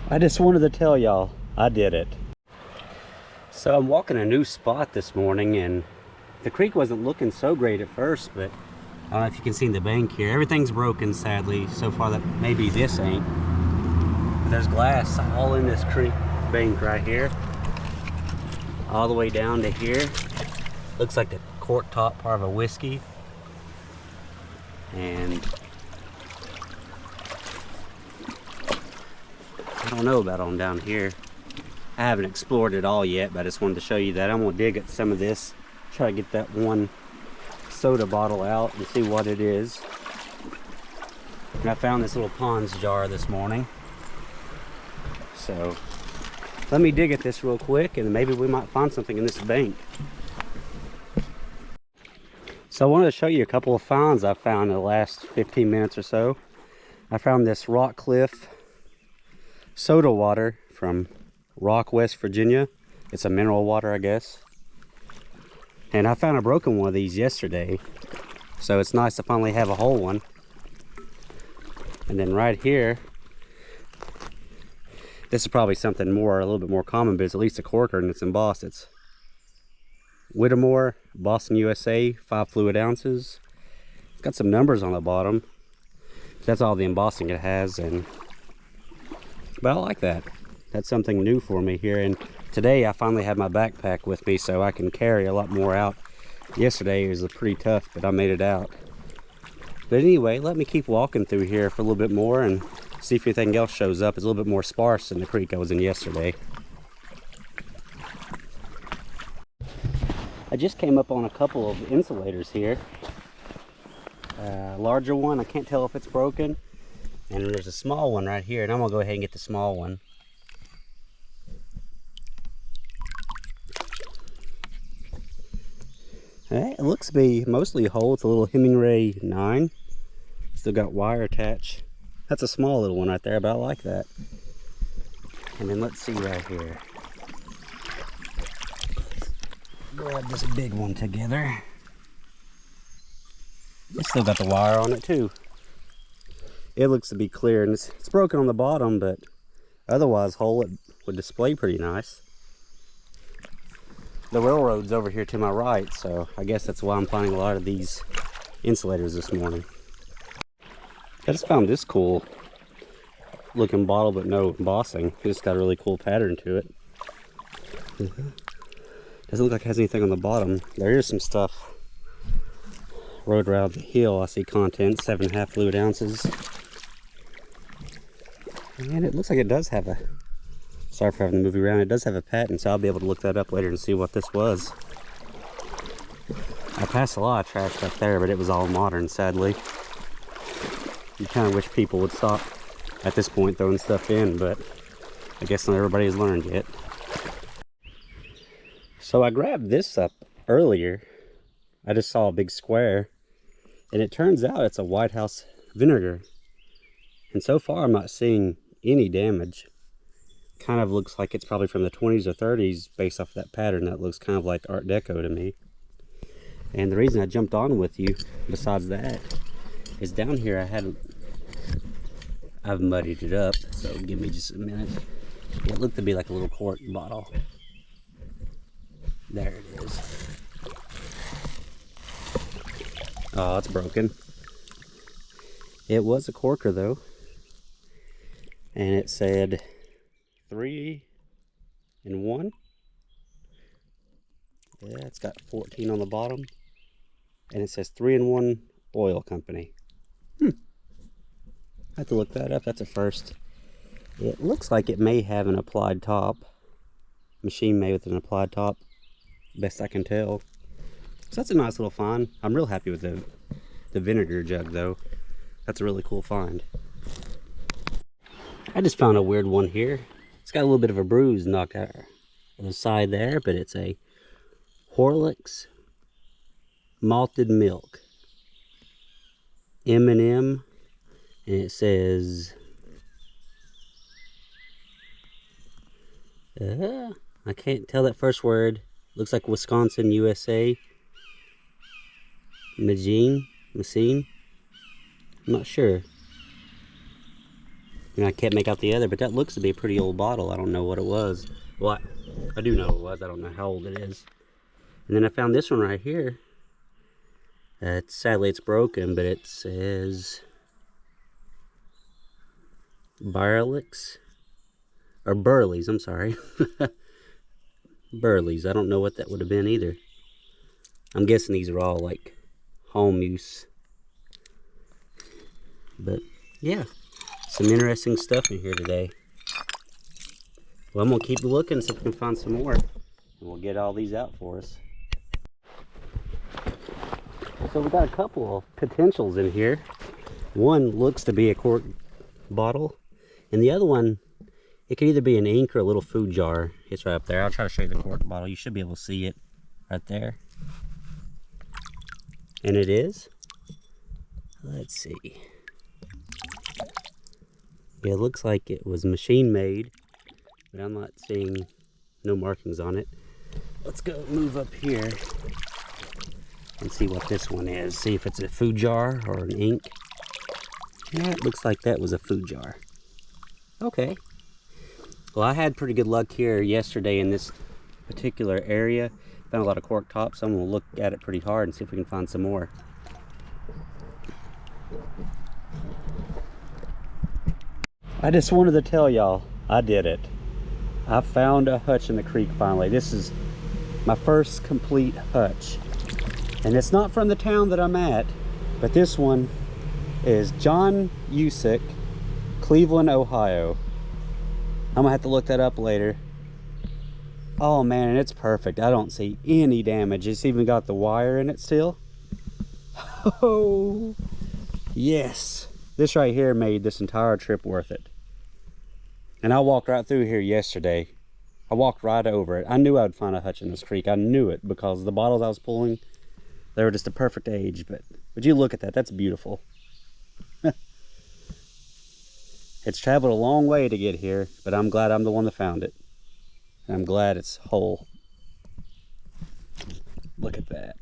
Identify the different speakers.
Speaker 1: I just wanted to tell y'all I did it. So I'm walking a new spot this morning, and the creek wasn't looking so great at first, but I don't know if you can see the bank here. Everything's broken, sadly, so far. That maybe this ain't. But there's glass all in this creek bank right here, all the way down to here. Looks like the cork top part of a whiskey. And I don't know about on down here. I haven't explored it all yet, but I just wanted to show you that. I'm gonna dig at some of this, try to get that one soda bottle out and see what it is. And I found this little Pond's jar this morning. So let me dig at this real quick, and maybe we might find something in this bank. So I wanted to show you a couple of finds I found in the last 15 minutes or so. I found this Rock Cliff soda water from Rock, West Virginia. It's a mineral water, I guess. And I found a broken one of these yesterday, so it's nice to finally have a whole one. And then right here, this is probably something more, a little bit more common, but it's at least a corker and it's embossed. It's Whittemore, Boston, USA, 5 fluid ounces. It's got some numbers on the bottom. That's all the embossing it has, but I like that. That's something new for me here. And today I finally had my backpack with me, so I can carry a lot more out. Yesterday it was pretty tough, but I made it out. But anyway, let me keep walking through here for a little bit more and see if anything else shows up. It's a little bit more sparse than the creek I was in yesterday. I just came up on a couple of insulators here. Larger one, I can't tell if it's broken. And there's a small one right here, and I'm gonna go ahead and get the small one. It looks to be mostly whole. It's a little Hemingway 9. Still got wire attached. That's a small little one right there, but I like that. And then let's see right here. Grab this big one together. It's still got the wire on it too. It looks to be clear, and it's broken on the bottom, but otherwise whole. It would display pretty nice. The railroad's over here to my right, so I guess that's why I'm finding a lot of these insulators this morning. I just found this cool looking bottle, but no embossing. It just got a really cool pattern to it. Doesn't look like it has anything on the bottom. There is some stuff. Rode around the hill, I see content, 7.5 fluid ounces. And it looks like it does have a, sorry for having to move around, it does have a patent, so I'll be able to look that up later and see what this was. I passed a lot of trash stuff there, but it was all modern, sadly. You kind of wish people would stop at this point throwing stuff in, but I guess not everybody has learned yet. So I grabbed this up earlier. I just saw a big square, and it turns out it's a White House vinegar. And so far I'm not seeing any damage. Kind of looks like it's probably from the 20s or 30s based off that pattern. That looks kind of like Art Deco to me. And the reason I jumped on with you, besides that, is down here I've muddied it up, so give me just a minute. It looked to be like a little cork bottle. There it is. Oh, it's broken. It was a corker though. And it said 3 in 1. Yeah, it's got 14 on the bottom. And it says 3 in 1 oil company. I have to look that up. That's a first. It looks like it may have an applied top. Machine made with an applied top. Best I can tell. So that's a nice little find. I'm real happy with the vinegar jug though. That's a really cool find. I just found a weird one here. It's got a little bit of a bruise knocked out on the side there, but it's a Horlicks malted milk. M&M, and it says I can't tell that first word. Looks like Wisconsin, USA. Machine. I'm not sure. And I can't make out the other, but that looks to be a pretty old bottle. I don't know what it was. Well, I do know what it was. I don't know how old it is. And then I found this one right here. Sadly, it's broken, but it says Barlix or Burley's. I'm sorry. Burley's. I don't know what that would have been either. I'm guessing these are all like home use. But yeah, some interesting stuff in here today. Well, I'm gonna keep looking so we can find some more, and we'll get all these out for us. So we got a couple of potentials in here. One looks to be a cork bottle, and the other one, it could either be an ink or a little food jar. It's right up there. I'll try to show you the cork bottle. You should be able to see it right there. And it is. Let's see. Yeah, it looks like it was machine made, but I'm not seeing no markings on it. Let's go move up here and see what this one is. See if it's a food jar or an ink. Yeah, it looks like that was a food jar. Okay. Well, I had pretty good luck here yesterday in this particular area. Found a lot of cork tops, so I'm gonna look at it pretty hard and see if we can find some more. I just wanted to tell y'all, I did it. I found a hutch in the creek finally. This is my first complete hutch. And it's not from the town that I'm at, but this one is John Usick, Cleveland, Ohio. I'm gonna have to look that up later. Oh man, and it's perfect. I don't see any damage. It's even got the wire in it still. Oh, yes. This right here made this entire trip worth it. And I walked right through here yesterday. I walked right over it. I knew I'd find a hutch in this creek. I knew it because the bottles I was pulling, they were just a perfect age. But would you look at that? That's beautiful. It's traveled a long way to get here, but I'm glad I'm the one that found it. And I'm glad it's whole. Look at that.